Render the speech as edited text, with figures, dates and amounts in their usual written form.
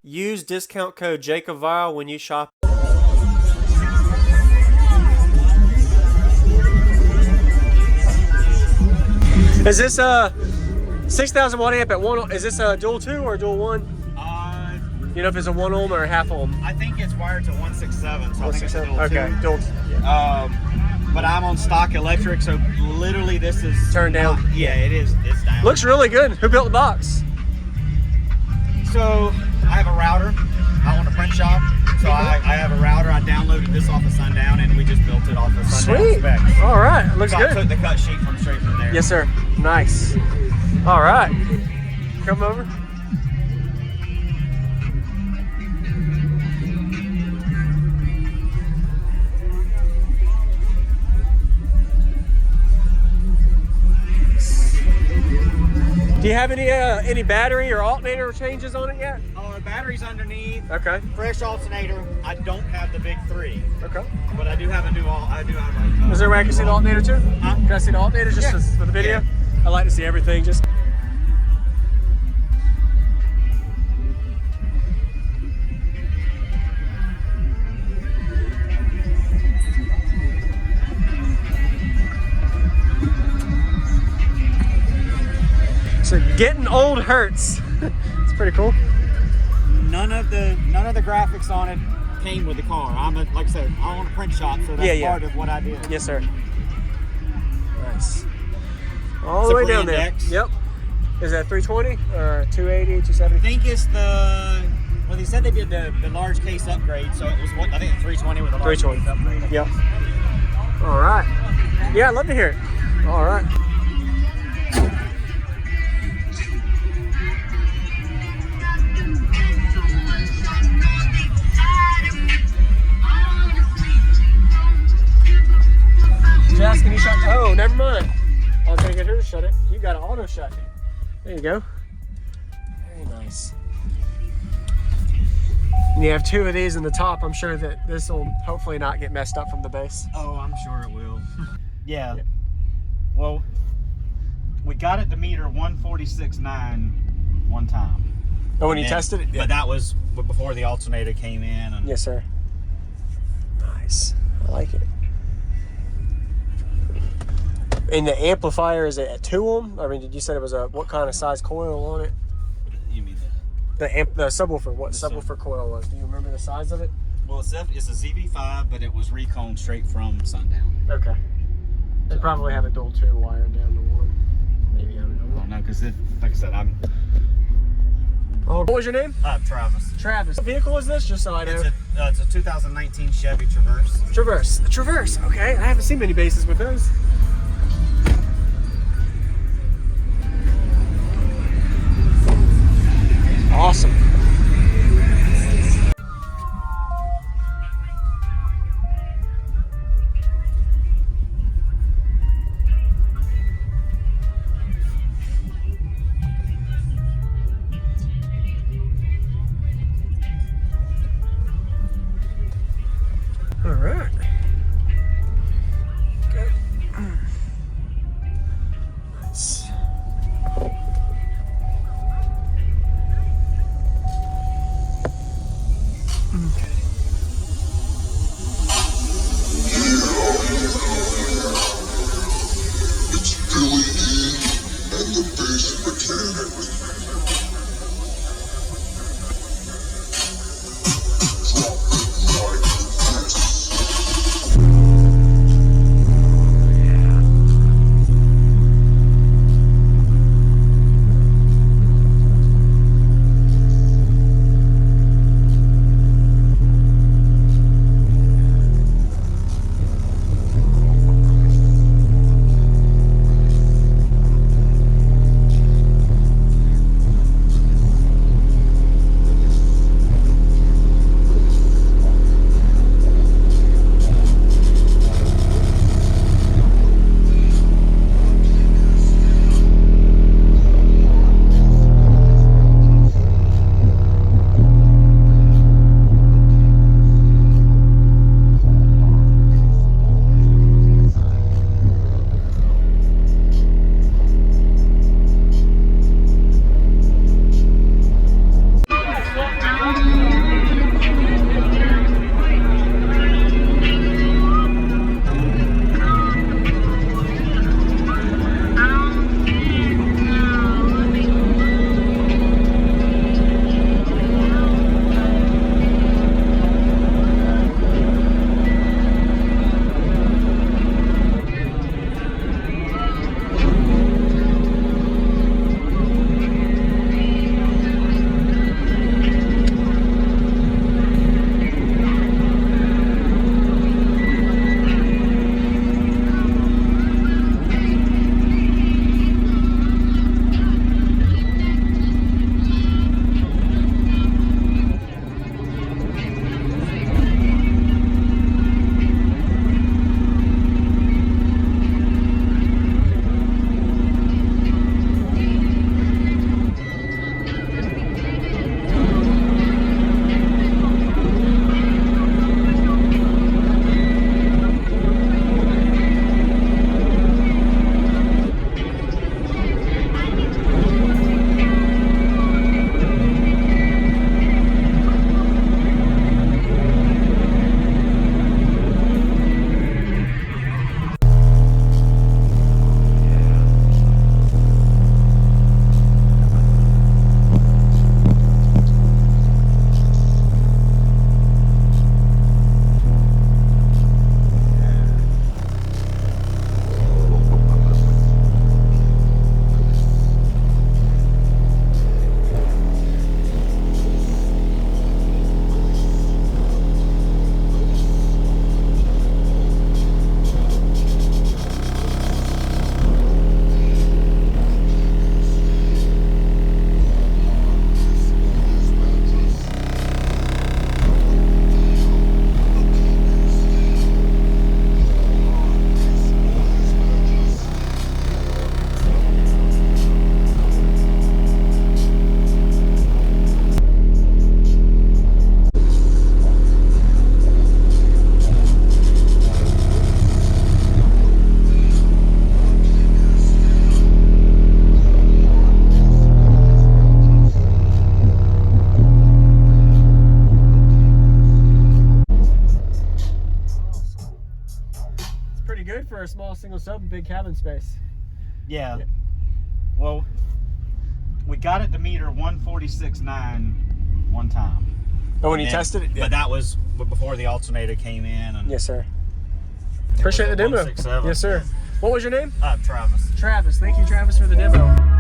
Use discount code JacobVile when you shop. Is this 6,000 watt amp at one? Is this a dual 2 or a dual 1? You know if it's a 1 ohm or a half ohm? I think it's wired to 167, so 167. I think it's a dual 2. Okay, dual. But I'm on stock electric, so literally this is turned down. Yeah, it is. It's down. Looks really good. Who built the box? So I have a router. I own a print shop, so I have a router. I downloaded this off of Sundown, and we just built it off of Sundown. Sweet. Specs. All right, looks good. I took the cut sheet from straight from there. Yes, sir. Nice. All right, come over. Do you have any battery or alternator changes on it yet? The battery's underneath. Okay. Fresh alternator. I don't have the big 3. Okay. But I do have a new Is there a way I can see the alternator too? Huh? Can I see the alternator just for the video? Yeah. I like to see everything just. So getting old hurts. It's pretty cool. None of the graphics on it came with the car. Like I said, I own a print shop, so that's part of what I did. Yes, sir. Nice. All the way down there. Index. Yep. Is that 320 or 280, 270? I think it's well, they said they did the large case upgrade, so it was I think 320 with a large 320. case upgrade. Yep. All right. Yeah, I'd love to hear it. All right. Jess, can you shut? Oh, never mind. I was gonna get her to shut it. You got an auto shut. There you go. Very nice. And you have 2 of these in the top. I'm sure that this will hopefully not get messed up from the base. Oh, I'm sure it will. Yeah. Well, we got it to meter 146.9 one time. Oh, when you tested it? But that was before the alternator came in. And yes, sir. Nice. I like it. And the amplifier, is it a 2 ohm? I mean, did you say it was what kind of size coil on it? You mean the subwoofer? What subwoofer coil was? Do you remember the size of it? Well, it's a ZV5, but it was reconed straight from Sundown. Okay. They probably have a dual 2 wired down to 1. Maybe, I don't know. No, because like I said, Oh, what was your name? Travis. Travis. What vehicle is this? Just so I know. It's a 2019 Chevy Traverse. Traverse. A Traverse. Okay. I haven't seen many bases with those. Awesome. All right. Okay. Nice. for a small single sub, big cabin space. Yeah. Well, we got it to meter 146.9 one time. Oh, when you tested it? But that was before the alternator came in. And Yes, sir. Appreciate the demo. 167. Yes, sir. What was your name? Travis. Travis. Thank you, Travis, for the demo.